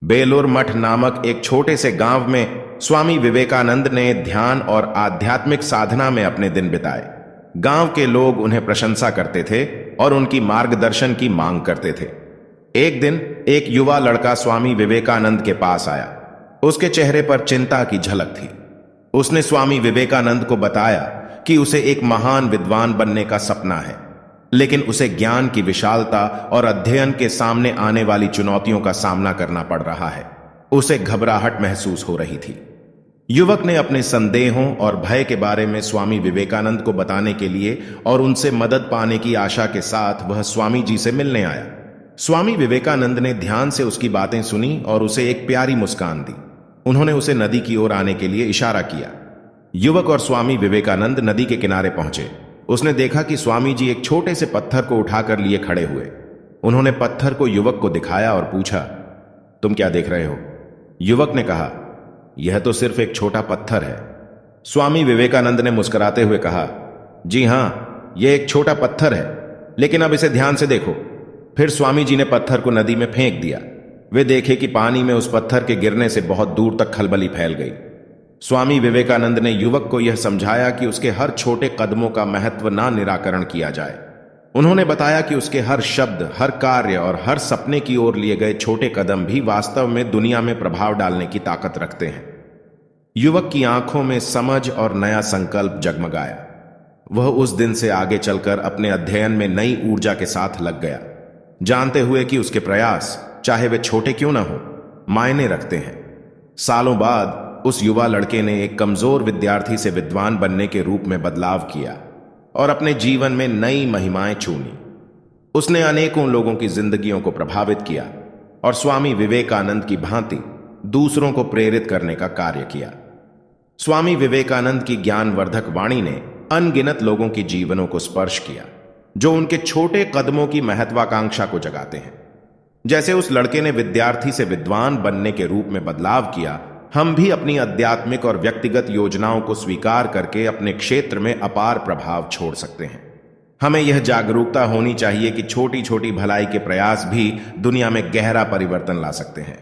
बेलूर मठ नामक एक छोटे से गांव में स्वामी विवेकानंद ने ध्यान और आध्यात्मिक साधना में अपने दिन बिताए। गांव के लोग उन्हें प्रशंसा करते थे और उनकी मार्गदर्शन की मांग करते थे। एक दिन एक युवा लड़का स्वामी विवेकानंद के पास आया। उसके चेहरे पर चिंता की झलक थी। उसने स्वामी विवेकानंद को बताया कि उसे एक महान विद्वान बनने का सपना है, लेकिन उसे ज्ञान की विशालता और अध्ययन के सामने आने वाली चुनौतियों का सामना करना पड़ रहा है। उसे घबराहट महसूस हो रही थी। युवक ने अपने संदेहों और भय के बारे में स्वामी विवेकानंद को बताने के लिए और उनसे मदद पाने की आशा के साथ वह स्वामी जी से मिलने आया। स्वामी विवेकानंद ने ध्यान से उसकी बातें सुनी और उसे एक प्यारी मुस्कान दी। उन्होंने उसे नदी की ओर आने के लिए इशारा किया। युवक और स्वामी विवेकानंद नदी के किनारे पहुंचे। उसने देखा कि स्वामी जी एक छोटे से पत्थर को उठाकर लिए खड़े हुए। उन्होंने पत्थर को युवक को दिखाया और पूछा, तुम क्या देख रहे हो? युवक ने कहा, यह तो सिर्फ एक छोटा पत्थर है। स्वामी विवेकानंद ने मुस्कुराते हुए कहा, जी हां, यह एक छोटा पत्थर है, लेकिन अब इसे ध्यान से देखो। फिर स्वामी जी ने पत्थर को नदी में फेंक दिया। वे देखे कि पानी में उस पत्थर के गिरने से बहुत दूर तक खलबली फैल गई। स्वामी विवेकानंद ने युवक को यह समझाया कि उसके हर छोटे कदमों का महत्व ना निराकरण किया जाए। उन्होंने बताया कि उसके हर शब्द, हर कार्य और हर सपने की ओर लिए गए छोटे कदम भी वास्तव में दुनिया में प्रभाव डालने की ताकत रखते हैं। युवक की आंखों में समझ और नया संकल्प जगमगाया। वह उस दिन से आगे चलकर अपने अध्ययन में नई ऊर्जा के साथ लग गया, जानते हुए कि उसके प्रयास, चाहे वे छोटे क्यों ना हो, मायने रखते हैं। सालों बाद उस युवा लड़के ने एक कमजोर विद्यार्थी से विद्वान बनने के रूप में बदलाव किया और अपने जीवन में नई महिमाएं चुनी। उसने अनेकों लोगों की जिंदगियों को प्रभावित किया और स्वामी विवेकानंद की भांति दूसरों को प्रेरित करने का कार्य किया। स्वामी विवेकानंद की ज्ञानवर्धक वाणी ने अनगिनत लोगों के जीवनों को स्पर्श किया, जो उनके छोटे कदमों की महत्वाकांक्षा को जगाते हैं। जैसे उस लड़के ने विद्यार्थी से विद्वान बनने के रूप में बदलाव किया, हम भी अपनी आध्यात्मिक और व्यक्तिगत योजनाओं को स्वीकार करके अपने क्षेत्र में अपार प्रभाव छोड़ सकते हैं। हमें यह जागरूकता होनी चाहिए कि छोटी छोटी भलाई के प्रयास भी दुनिया में गहरा परिवर्तन ला सकते हैं।